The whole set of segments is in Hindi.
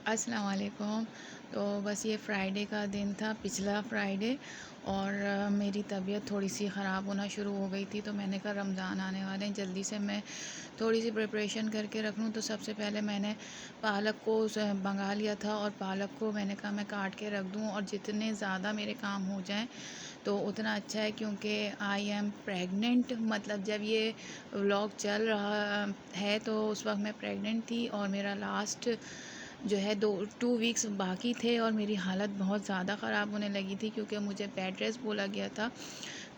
अस्सलाम वालेकुम। तो बस ये फ्राइडे का दिन था, पिछला फ्राइडे। और मेरी तबीयत थोड़ी सी ख़राब होना शुरू हो गई थी, तो मैंने कहा रमज़ान आने वाले हैं, जल्दी से मैं थोड़ी सी प्रिपरेशन करके रख लूँ। तो सबसे पहले मैंने पालक को मंगा लिया था, और पालक को मैंने कहा मैं काट के रख दूँ, और जितने ज़्यादा मेरे काम हो जाएं तो उतना अच्छा है, क्योंकि आई एम प्रेग्नेंट। मतलब जब ये व्लॉग चल रहा है तो उस वक्त मैं प्रेग्नेंट थी, और मेरा लास्ट जो है 2 वीक्स बाकी थे, और मेरी हालत बहुत ज़्यादा ख़राब होने लगी थी, क्योंकि मुझे बेड रेस्ट बोला गया था,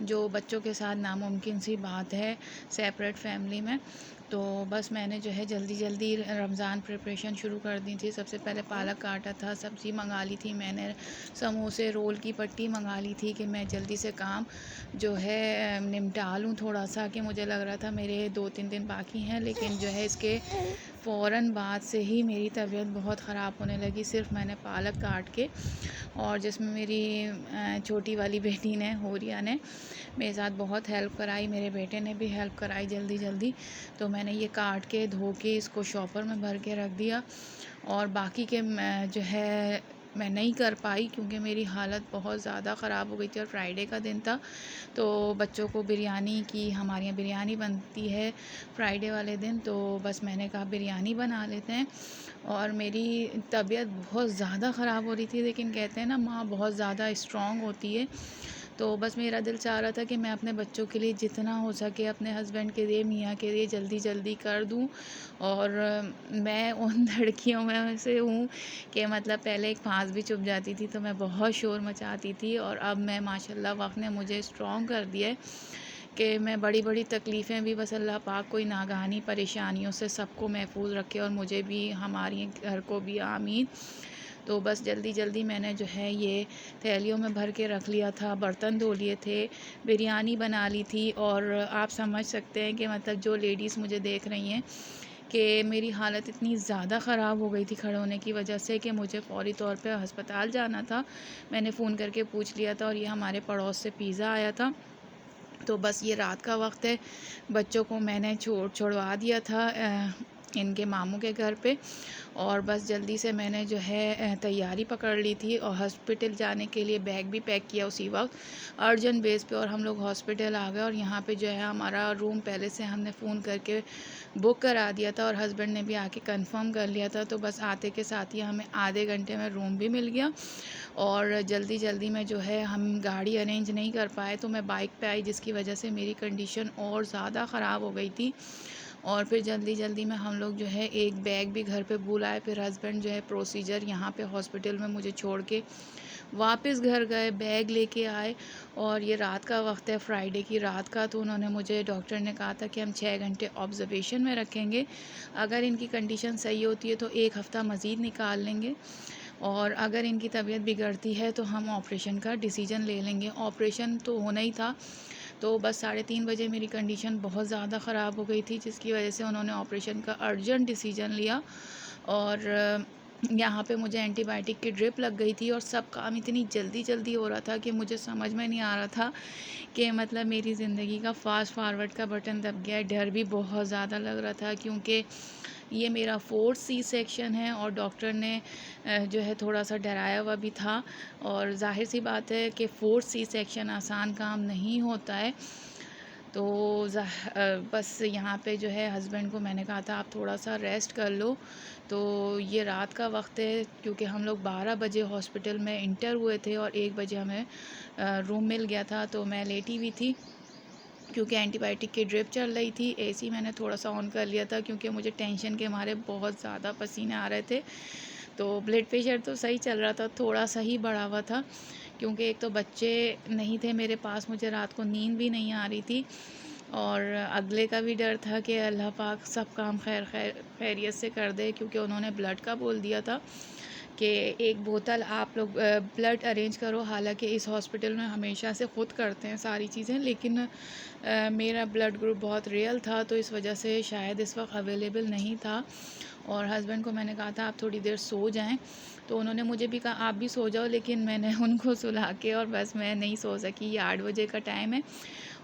जो बच्चों के साथ नामुमकिन सी बात है सेपरेट फैमिली में। तो बस मैंने जो है जल्दी जल्दी रमज़ान प्रिपरेशन शुरू कर दी थी। सबसे पहले पालक काटा था, सब्ज़ी मंगा ली थी मैंने, समोसे रोल की पट्टी मंगा ली थी, कि मैं जल्दी से काम जो है निपटा लूँ थोड़ा सा, कि मुझे लग रहा था मेरे 2-3 दिन बाकी हैं, लेकिन जो है इसके फ़ौरन बाद से ही मेरी तबीयत बहुत ख़राब होने लगी। सिर्फ मैंने पालक काट के, और जिसमें मेरी छोटी वाली बेटी ने, होरिया ने, मेरे साथ बहुत हेल्प कराई, मेरे बेटे ने भी हेल्प कराई जल्दी जल्दी। तो मैंने ये काट के धो के इसको शॉपर में भर के रख दिया। और बाकी के जो है मैं नहीं कर पाई, क्योंकि मेरी हालत बहुत ज़्यादा ख़राब हो गई थी, और फ्राइडे का दिन था। तो बच्चों को बिरयानी की, हमारे यहाँ बिरयानी बनती है फ्राइडे वाले दिन, तो बस मैंने कहा बिरयानी बना लेते हैं। और मेरी तबीयत बहुत ज़्यादा ख़राब हो रही थी, लेकिन कहते हैं ना माँ बहुत ज़्यादा स्ट्रॉन्ग होती है। तो बस मेरा दिल चाह रहा था कि मैं अपने बच्चों के लिए जितना हो सके, अपने हस्बैंड के लिए, मियाँ के लिए जल्दी जल्दी कर दूँ। और मैं उन लड़कियों में से हूँ कि मतलब पहले एक फांस भी चुभ जाती थी तो मैं बहुत शोर मचाती थी, और अब मैं माशाल्लाह वक्त ने मुझे स्ट्रॉन्ग कर दिया है, कि मैं बड़ी बड़ी तकलीफ़ें भी, बस अल्लाह पाक कोई नागहानी परेशानियों से सबको महफूज रखे, और मुझे भी, हमारी घर को भी, आमीन। तो बस जल्दी जल्दी मैंने जो है ये थैलियों में भर के रख लिया था, बर्तन धो लिए थे, बिरयानी बना ली थी। और आप समझ सकते हैं कि मतलब जो लेडीज़ मुझे देख रही हैं, कि मेरी हालत इतनी ज़्यादा ख़राब हो गई थी खड़े होने की वजह से, कि मुझे फ़ौरी तौर पे अस्पताल जाना था। मैंने फ़ोन करके पूछ लिया था, और ये हमारे पड़ोस से पिज़्ज़ा आया था। तो बस ये रात का वक्त है, बच्चों को मैंने छोड़वा दिया था इनके मामू के घर पे। और बस जल्दी से मैंने जो है तैयारी पकड़ ली थी, और हॉस्पिटल जाने के लिए बैग भी पैक किया उसी वक्त अर्जेंट बेस पे, और हम लोग हॉस्पिटल आ गए। और यहाँ पे जो है हमारा रूम पहले से हमने फ़ोन करके बुक करा दिया था, और हस्बैंड ने भी आके कंफर्म कर लिया था। तो बस आते के साथ ही हमें आधे घंटे में रूम भी मिल गया। और जल्दी जल्दी में जो है हम गाड़ी अरेंज नहीं कर पाए, तो मैं बाइक पे आई, जिसकी वजह से मेरी कंडीशन और ज़्यादा ख़राब हो गई थी। और फिर जल्दी जल्दी में हम लोग जो है एक बैग भी घर पे भूल आए। फिर हस्बैंड जो है प्रोसीजर यहाँ पे हॉस्पिटल में मुझे छोड़ के वापस घर गए, बैग लेके आए। और ये रात का वक्त है, फ्राइडे की रात का। तो उन्होंने मुझे, डॉक्टर ने कहा था कि हम 6 घंटे ऑब्जर्वेशन में रखेंगे, अगर इनकी कंडीशन सही होती है तो 1 हफ़्ता मज़ीद निकाल लेंगे, और अगर इनकी तबीयत बिगड़ती है तो हम ऑपरेशन का डिसीजन ले लेंगे। ऑपरेशन तो होना ही था। तो बस 3:30 बजे मेरी कंडीशन बहुत ज़्यादा ख़राब हो गई थी, जिसकी वजह से उन्होंने ऑपरेशन का अर्जेंट डिसीजन लिया। और यहाँ पे मुझे एंटीबायोटिक की ड्रिप लग गई थी, और सब काम इतनी जल्दी जल्दी हो रहा था कि मुझे समझ में नहीं आ रहा था कि मतलब मेरी ज़िंदगी का फास्ट फॉरवर्ड का बटन दब गया है। डर भी बहुत ज़्यादा लग रहा था, क्योंकि ये मेरा 4th C सेक्शन है, और डॉक्टर ने जो है थोड़ा सा डराया हुआ भी था। और जाहिर सी बात है कि 4th C सेक्शन आसान काम नहीं होता है। तो बस यहाँ पे जो है हस्बैंड को मैंने कहा था आप थोड़ा सा रेस्ट कर लो। तो ये रात का वक्त है, क्योंकि हम लोग 12 बजे हॉस्पिटल में इंटर हुए थे, और 1 बजे हमें रूम मिल गया था। तो मैं लेटी हुई थी, क्योंकि एंटीबायोटिक की ड्रिप चल रही थी। एसी मैंने थोड़ा सा ऑन कर लिया था, क्योंकि मुझे टेंशन के मारे बहुत ज़्यादा पसीने आ रहे थे। तो ब्लड प्रेशर तो सही चल रहा था, थोड़ा सा ही बढ़ा हुआ था, क्योंकि एक तो बच्चे नहीं थे मेरे पास, मुझे रात को नींद भी नहीं आ रही थी। और अगले का भी डर था कि अल्लाह पाक सब काम खैरियत से कर दे, क्योंकि उन्होंने ब्लड का बोल दिया था कि एक बोतल आप लोग ब्लड अरेंज करो। हालांकि इस हॉस्पिटल में हमेशा से ख़ुद करते हैं सारी चीज़ें, लेकिन मेरा ब्लड ग्रुप बहुत रियल था, तो इस वजह से शायद इस वक्त अवेलेबल नहीं था। और हस्बैंड को मैंने कहा था आप थोड़ी देर सो जाएं, तो उन्होंने मुझे भी कहा आप भी सो जाओ, लेकिन मैंने उनको सुला के और बस मैं नहीं सो सकी। ये 8 बजे का टाइम है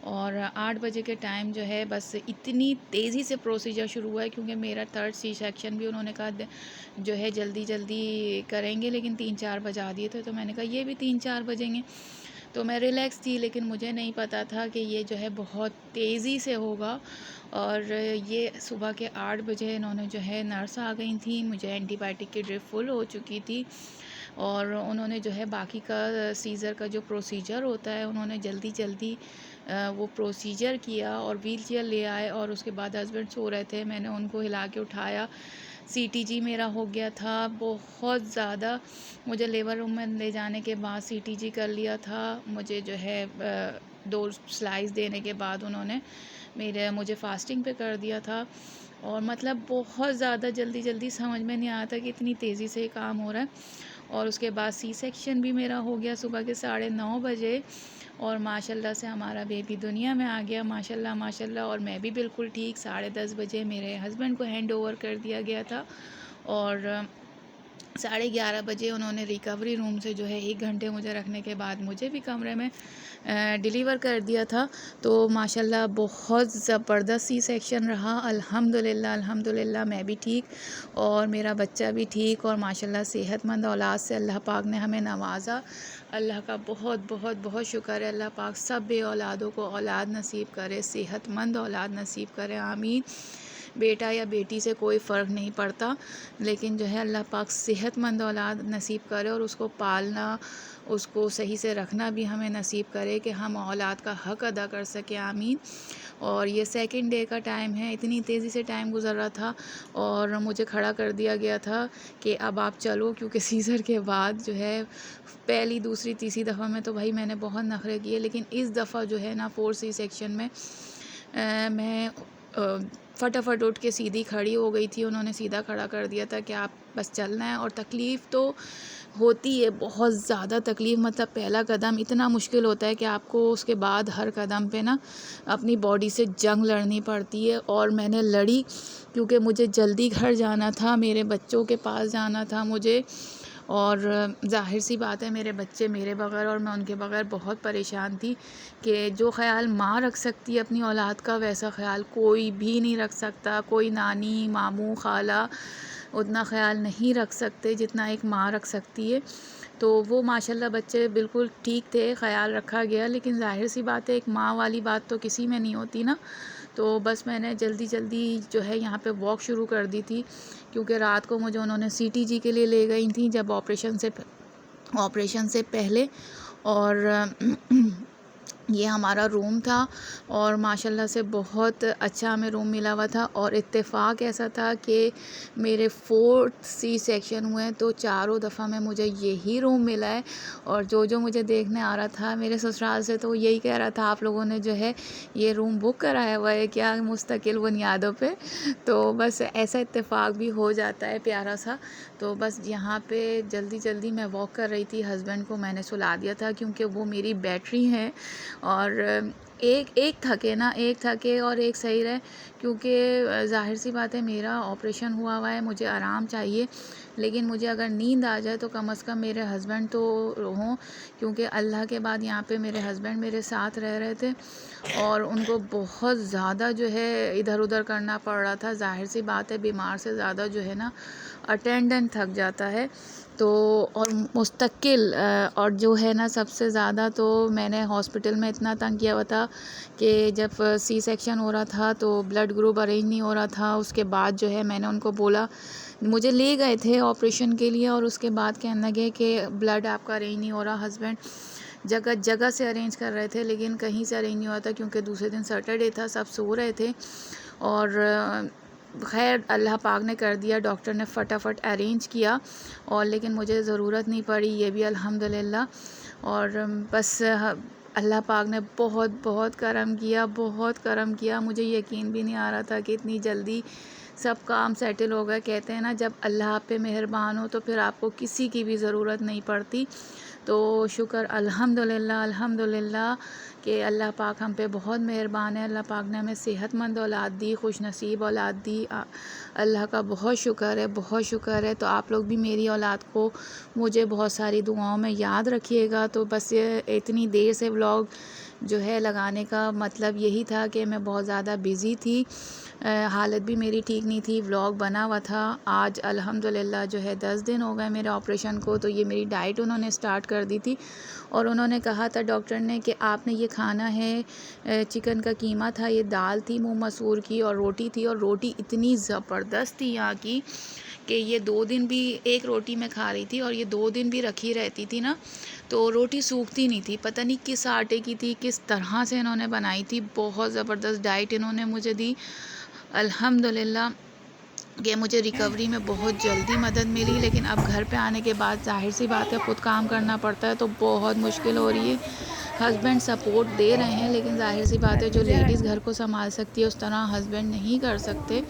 और 8 बजे के टाइम जो है बस इतनी तेज़ी से प्रोसीजर शुरू हुआ है, क्योंकि मेरा 3rd सी सेक्शन भी उन्होंने कहा जो है जल्दी जल्दी करेंगे, लेकिन 3-4 बजा दिए थे। तो मैंने कहा ये भी 3-4 बजेंगे, तो मैं रिलैक्स थी, लेकिन मुझे नहीं पता था कि ये जो है बहुत तेज़ी से होगा। और ये सुबह के 8 बजे इन्होंने जो है नर्स आ गई थी, मुझे एंटीबायोटिक की ड्रिप फुल हो चुकी थी और उन्होंने जो है बाकी का सीज़र का जो प्रोसीजर होता है उन्होंने जल्दी जल्दी वो प्रोसीजर किया और व्हील चेयर ले आए। और उसके बाद हस्बैंड सो रहे थे, मैंने उनको हिला के उठाया। सीटीजी मेरा हो गया था बहुत ज़्यादा। मुझे लेबर रूम में ले जाने के बाद सीटीजी कर लिया था। मुझे जो है 2 स्लाइस देने के बाद उन्होंने मुझे फास्टिंग पे कर दिया था। और मतलब बहुत ज़्यादा जल्दी जल्दी समझ में नहीं आया था कि इतनी तेज़ी से काम हो रहा है। और उसके बाद सी सेक्शन भी मेरा हो गया सुबह के 9:30 बजे और माशाल्लाह से हमारा बेबी दुनिया में आ गया, माशाल्लाह माशाल्लाह। और मैं भी बिल्कुल ठीक 10:30 बजे मेरे हस्बैंड को हैंड ओवर कर दिया गया था और 11:30 बजे उन्होंने रिकवरी रूम से जो है 1 घंटे मुझे रखने के बाद मुझे भी कमरे में डिलीवर कर दिया था। तो माशाल्लाह बहुत ज़बरदस्त सी सेक्शन रहा, अल्हम्दुलिल्लाह अल्हम्दुलिल्लाह। मैं भी ठीक और मेरा बच्चा भी ठीक और माशाल्लाह सेहतमंद औलाद से अल्लाह पाक ने हमें नवाजा। अल्लाह का बहुत बहुत बहुत शुक्र है। अल्लाह पाक सब बे औलादों को औलाद नसीब करे, सेहतमंद औलाद नसीब करे, आमीन। बेटा या बेटी से कोई फ़र्क नहीं पड़ता, लेकिन जो है अल्लाह पाक सेहतमंद औलाद नसीब करे और उसको पालना, उसको सही से रखना भी हमें नसीब करे कि हम औलाद का हक़ अदा कर सकें, आमीन। और ये 2nd डे का टाइम है, इतनी तेज़ी से टाइम गुज़र रहा था और मुझे खड़ा कर दिया गया था कि अब आप चलो, क्योंकि सीज़र के बाद जो है पहली, दूसरी, तीसरी दफ़ा में तो भाई मैंने बहुत नखरे किए, लेकिन इस दफ़ा जो है ना 4 सी सेक्शन में मैं फटाफट उठ के सीधी खड़ी हो गई थी। उन्होंने सीधा खड़ा कर दिया था कि आप बस चलना है। और तकलीफ़ तो होती है, बहुत ज़्यादा तकलीफ़, मतलब पहला कदम इतना मुश्किल होता है कि आपको उसके बाद हर कदम पे ना अपनी बॉडी से जंग लड़नी पड़ती है। और मैंने लड़ी, क्योंकि मुझे जल्दी घर जाना था, मेरे बच्चों के पास जाना था मुझे। और ज़ाहिर सी बात है मेरे बच्चे मेरे बग़ैर और मैं उनके बग़ैर बहुत परेशान थी कि जो ख़याल माँ रख सकती है अपनी औलाद का, वैसा ख़याल कोई भी नहीं रख सकता। कोई नानी, मामू, खाला उतना ख़याल नहीं रख सकते जितना एक माँ रख सकती है। तो वो माशाल्लाह बच्चे बिल्कुल ठीक थे, ख़याल रखा गया, लेकिन ज़ाहिर सी बात है एक माँ वाली बात तो किसी में नहीं होती ना। तो बस मैंने जल्दी जल्दी जो है यहाँ पे वॉक शुरू कर दी थी, क्योंकि रात को मुझे उन्होंने सीटीजी के लिए ले गई थी जब ऑपरेशन से पहले। और ये हमारा रूम था और माशाल्लाह से बहुत अच्छा हमें रूम मिला हुआ था। और इत्तेफ़ाक ऐसा था कि मेरे 4th सी सेक्शन हुए हैं, तो चारों दफ़ा में मुझे यही रूम मिला है। और जो मुझे देखने आ रहा था मेरे ससुराल से, तो यही कह रहा था आप लोगों ने जो है ये रूम बुक कराया हुआ है क्या मुस्तकिल बुनियादों पे। तो बस ऐसा इत्तेफ़ाक भी हो जाता है प्यारा सा। तो बस यहाँ पे जल्दी जल्दी मैं वॉक कर रही थी, हस्बैंड को मैंने सुला दिया था क्योंकि वो मेरी बैटरी है। और एक थके और एक सही रहे, क्योंकि ज़ाहिर सी बात है मेरा ऑपरेशन हुआ है, मुझे आराम चाहिए। लेकिन मुझे अगर नींद आ जाए तो कम से कम मेरे हस्बैंड तो हों, क्योंकि अल्लाह के बाद यहाँ पे मेरे हस्बैंड मेरे साथ रह रहे थे और उनको बहुत ज़्यादा जो है इधर उधर करना पड़ रहा था। ज़ाहिर सी बात है बीमार से ज़्यादा जो है ना अटेंडेंट थक जाता है। तो और मुस्तकिल और जो है ना सबसे ज़्यादा तो मैंने हॉस्पिटल में इतना तंग किया हुआ था कि जब सी सेक्शन हो रहा था तो ब्लड ग्रुप अरेंज नहीं हो रहा था। उसके बाद जो है मैंने उनको बोला, मुझे ले गए थे ऑपरेशन के लिए और उसके बाद कहने लगे कि ब्लड आपका अरेंज नहीं हो रहा। हस्बैंड जगह जगह से अरेंज कर रहे थे, लेकिन कहीं से अरेंज नहीं हुआ था, क्योंकि दूसरे दिन सैटरडे था, सब सो रहे थे। और खैर अल्लाह पाक ने कर दिया, डॉक्टर ने फटाफट अरेंज किया और लेकिन मुझे ज़रूरत नहीं पड़ी, ये भी अल्हम्दुलिल्लाह। और बस अल्लाह पाक ने बहुत बहुत करम किया, बहुत करम किया। मुझे यकीन भी नहीं आ रहा था कि इतनी जल्दी सब काम सेटल हो गए। कहते हैं ना जब अल्लाह आप पे मेहरबान हो तो फिर आपको किसी की भी ज़रूरत नहीं पड़ती। तो शुक्र अल्हम्दुलिल्लाह अल्हम्दुलिल्लाह कि अल्लाह पाक हम पे बहुत मेहरबान है। अल्लाह पाक ने हमें सेहतमंद औलाद दी, खुश नसीब औलाद दी। अल्लाह का बहुत शुक्र है, बहुत शुक्र है। तो आप लोग भी मेरी औलाद को मुझे बहुत सारी दुआओं में याद रखिएगा। तो बस ये इतनी देर से व्लॉग जो है लगाने का मतलब यही था कि मैं बहुत ज़्यादा बिज़ी थी, हालत भी मेरी ठीक नहीं थी। व्लॉग बना हुआ था। आज अल्हम्दुलिल्लाह जो है 10 दिन हो गए मेरे ऑपरेशन को। तो ये मेरी डाइट उन्होंने स्टार्ट कर दी थी और उन्होंने कहा था डॉक्टर ने कि आपने ये खाना है, चिकन का कीमा था, ये दाल थी मूंग मसूर की और रोटी थी। और रोटी इतनी ज़बरदस्त थी यहाँ की कि ये 2 दिन भी एक रोटी मैं खा रही थी और ये 2 दिन भी रखी रहती थी ना, तो रोटी सूखती नहीं थी। पता नहीं किस आटे की थी, किस तरह से इन्होंने बनाई थी। बहुत ज़बरदस्त डाइट इन्होंने मुझे दी। अल्हम्दुलिल्लाह कि मुझे रिकवरी में बहुत जल्दी मदद मिली। लेकिन अब घर पे आने के बाद ज़ाहिर सी बात है ख़ुद काम करना पड़ता है, तो बहुत मुश्किल हो रही है। हस्बैंड सपोर्ट दे रहे हैं, लेकिन ज़ाहिर सी बात है जो लेडीज़ घर को संभाल सकती है उस तरह हस्बैंड नहीं कर सकते,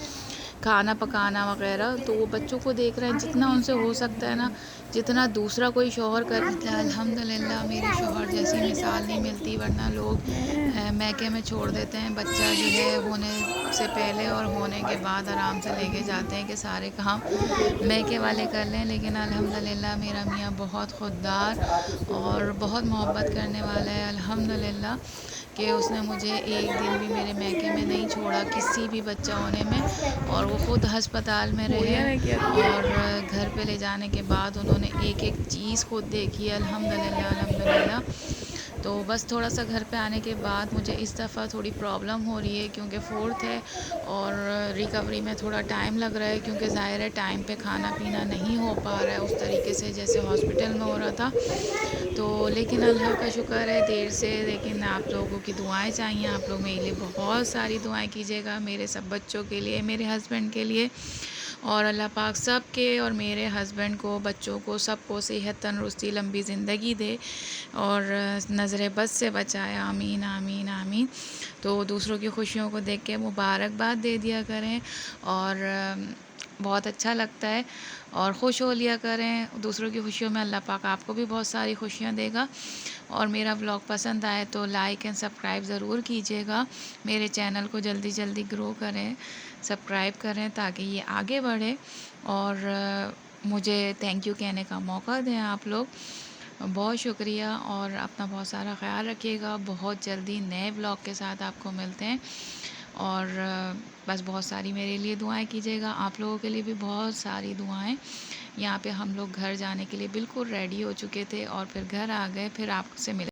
खाना पकाना वगैरह। तो वो बच्चों को देख रहे हैं, जितना उनसे हो सकता है ना, जितना दूसरा कोई शौहर कर। अल्हम्दुलिल्लाह मेरे शौहर जैसी मिसाल नहीं मिलती, वरना लोग मैके में छोड़ देते हैं बच्चा जो है होने से पहले और होने के बाद आराम से लेके जाते हैं कि सारे काम मैके वाले कर लें। लेकिन अल्हम्दुलिल्लाह मेरा मियाँ बहुत ख़ुददार और बहुत मोहब्बत करने वाला है। अल्हम्दुलिल्लाह कि उसने मुझे एक दिन भी मेरे मैके में नहीं छोड़ा किसी भी बच्चा होने में, और वो ख़ुद अस्पताल में रहे और घर पे ले जाने के बाद उन्होंने एक एक चीज़ खुद देखी है। अल्हम्दुलिल्लाह अल्हम्दुलिल्लाह। तो बस थोड़ा सा घर पे आने के बाद मुझे इस दफ़ा थोड़ी प्रॉब्लम हो रही है क्योंकि 4th है और रिकवरी में थोड़ा टाइम लग रहा है, क्योंकि ज़ाहिर है टाइम पे खाना पीना नहीं हो पा रहा है उस तरीके से जैसे हॉस्पिटल में हो रहा था। तो लेकिन अल्लाह का शुक्र है देर से, लेकिन आप लोगों की दुआएं चाहिए। आप लोग मेरे लिए बहुत सारी दुआएं कीजिएगा, मेरे सब बच्चों के लिए, मेरे हस्बैंड के लिए, और अल्लाह पाक सब के और मेरे हस्बैंड को, बच्चों को, सबको सेहत, तंदुरुस्ती, लंबी ज़िंदगी दे और नज़र बद से बचाए। आमीन आमीन आमीन। तो दूसरों की खुशियों को देख के मुबारकबाद दे दिया करें और बहुत अच्छा लगता है और खुश हो लिया करें। दूसरों की खुशियों में अल्लाह पाक आपको भी बहुत सारी खुशियाँ देगा। और मेरा व्लॉग पसंद आए तो लाइक एंड सब्सक्राइब ज़रूर कीजिएगा। मेरे चैनल को जल्दी जल्दी ग्रो करें, सब्सक्राइब करें ताकि ये आगे बढ़े और मुझे थैंक यू कहने का मौका दें आप लोग। बहुत शुक्रिया और अपना बहुत सारा ख्याल रखिएगा। बहुत जल्दी नए व्लॉग के साथ आपको मिलते हैं और बस बहुत सारी मेरे लिए दुआएं कीजिएगा। आप लोगों के लिए भी बहुत सारी दुआएं। यहाँ पे हम लोग घर जाने के लिए बिल्कुल रेडी हो चुके थे और फिर घर आ गए, फिर आपसे मिले।